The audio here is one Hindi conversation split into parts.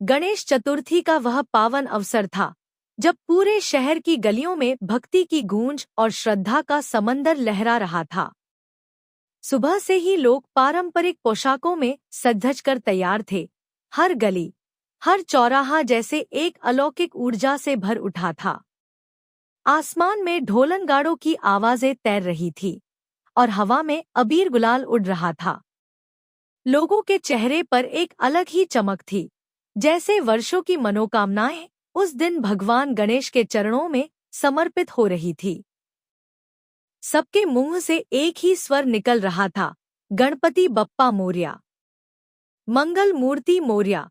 गणेश चतुर्थी का वह पावन अवसर था जब पूरे शहर की गलियों में भक्ति की गूंज और श्रद्धा का समंदर लहरा रहा था। सुबह से ही लोग पारंपरिक पोशाकों में सज-धज कर तैयार थे। हर गली, हर चौराहा जैसे एक अलौकिक ऊर्जा से भर उठा था। आसमान में ढोलन गाड़ों की आवाजें तैर रही थी और हवा में अबीर गुलाल उड़ रहा था। लोगों के चेहरे पर एक अलग ही चमक थी, जैसे वर्षों की मनोकामनाएं उस दिन भगवान गणेश के चरणों में समर्पित हो रही थी। सबके मुंह से एक ही स्वर निकल रहा था, गणपति बप्पा मोरया, मंगल मूर्ति मोरया।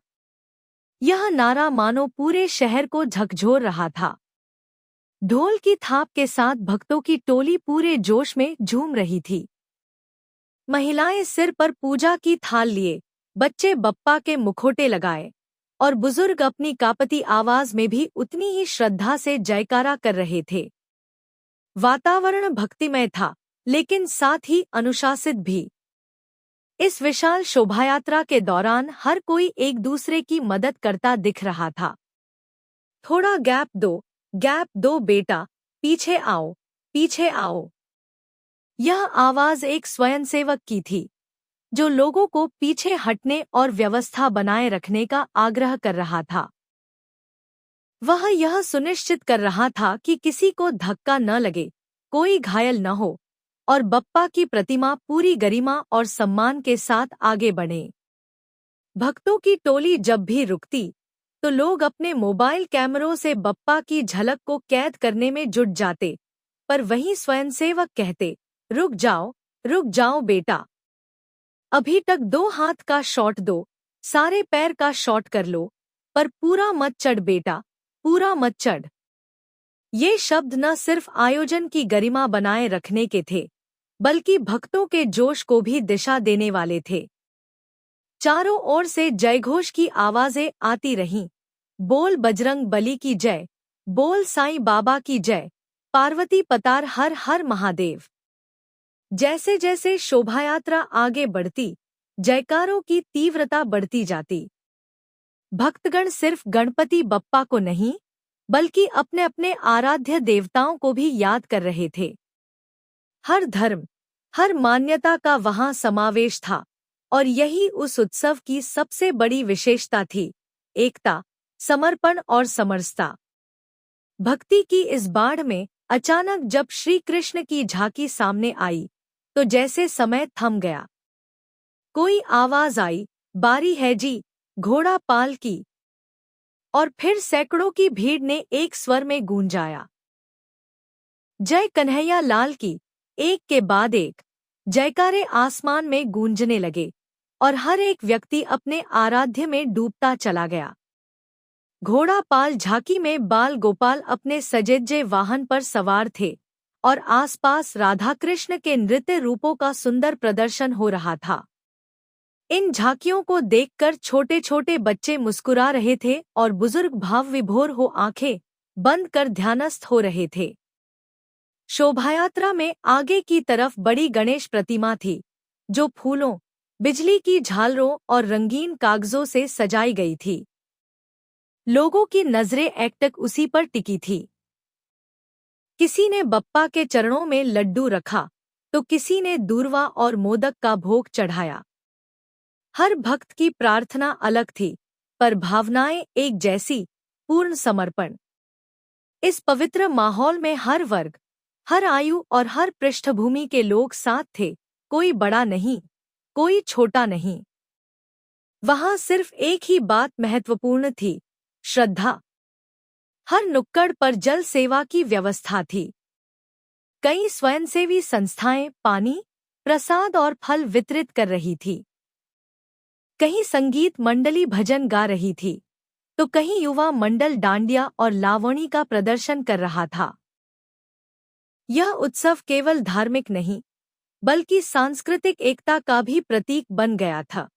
यह नारा मानो पूरे शहर को झकझोर रहा था। ढोल की थाप के साथ भक्तों की टोली पूरे जोश में झूम रही थी। महिलाएं सिर पर पूजा की थाल लिए, बच्चे बप्पा के मुखौटे लगाए और बुजुर्ग अपनी कांपती आवाज में भी उतनी ही श्रद्धा से जयकारा कर रहे थे। वातावरण भक्तिमय था, लेकिन साथ ही अनुशासित भी। इस विशाल शोभायात्रा के दौरान हर कोई एक दूसरे की मदद करता दिख रहा था। थोड़ा गैप दो बेटा, पीछे आओ, पीछे आओ। यह आवाज एक स्वयंसेवक की थी, जो लोगों को पीछे हटने और व्यवस्था बनाए रखने का आग्रह कर रहा था। वह यह सुनिश्चित कर रहा था कि किसी को धक्का न लगे, कोई घायल न हो और बप्पा की प्रतिमा पूरी गरिमा और सम्मान के साथ आगे बढ़े। भक्तों की टोली जब भी रुकती, तो लोग अपने मोबाइल कैमरों से बप्पा की झलक को कैद करने में जुट जाते, पर वहीं स्वयंसेवक कहते, रुक जाओ बेटा। अभी तक 2 हाथ का शॉट दो, सारे पैर का शॉट कर लो, पर पूरा मत चढ़ बेटा, पूरा मत चढ़। ये शब्द न सिर्फ आयोजन की गरिमा बनाए रखने के थे, बल्कि भक्तों के जोश को भी दिशा देने वाले थे। चारों ओर से जयघोष की आवाजें आती रहीं। बोल बजरंग बली की जय, बोल साईं बाबा की जय, पार्वती पतार हर हर महादेव। जैसे जैसे शोभायात्रा आगे बढ़ती, जयकारों की तीव्रता बढ़ती जाती। भक्तगण सिर्फ गणपति बप्पा को नहीं, बल्कि अपने अपने आराध्य देवताओं को भी याद कर रहे थे। हर धर्म, हर मान्यता का वहां समावेश था, और यही उस उत्सव की सबसे बड़ी विशेषता थी, एकता, समर्पण और समरसता। भक्ति की इस बाढ़ में अचानक जब श्री कृष्ण की झांकी सामने आई, तो जैसे समय थम गया। कोई आवाज आई, बारी है जी, घोड़ा पाल की। और फिर सैकड़ों की भीड़ ने एक स्वर में गूंजाया, जय कन्हैया लाल की। एक के बाद एक जयकारे आसमान में गूंजने लगे और हर एक व्यक्ति अपने आराध्य में डूबता चला गया। घोड़ा पाल झांकी में बाल गोपाल अपने सजेजे वाहन पर सवार थे और आसपास राधा कृष्ण के नृत्य रूपों का सुंदर प्रदर्शन हो रहा था। इन झांकियों को देखकर छोटे छोटे बच्चे मुस्कुरा रहे थे और बुजुर्ग भाव विभोर हो आंखें बंद कर ध्यानस्थ हो रहे थे। शोभायात्रा में आगे की तरफ बड़ी गणेश प्रतिमा थी, जो फूलों, बिजली की झालरों और रंगीन कागजों से सजाई गई थी। लोगों की नजरें एकटक उसी पर टिकी थी। किसी ने बप्पा के चरणों में लड्डू रखा, तो किसी ने दूर्वा और मोदक का भोग चढ़ाया। हर भक्त की प्रार्थना अलग थी, पर भावनाएं एक जैसी, पूर्ण समर्पण। इस पवित्र माहौल में हर वर्ग, हर आयु और हर पृष्ठभूमि के लोग साथ थे, कोई बड़ा नहीं, कोई छोटा नहीं। वहां सिर्फ एक ही बात महत्वपूर्ण थी, श्रद्धा। हर नुक्कड़ पर जल सेवा की व्यवस्था थी। कई स्वयंसेवी संस्थाएं पानी, प्रसाद और फल वितरित कर रही थी। कहीं संगीत मंडली भजन गा रही थी, तो कहीं युवा मंडल डांडिया और लावणी का प्रदर्शन कर रहा था। यह उत्सव केवल धार्मिक नहीं, बल्कि सांस्कृतिक एकता का भी प्रतीक बन गया था।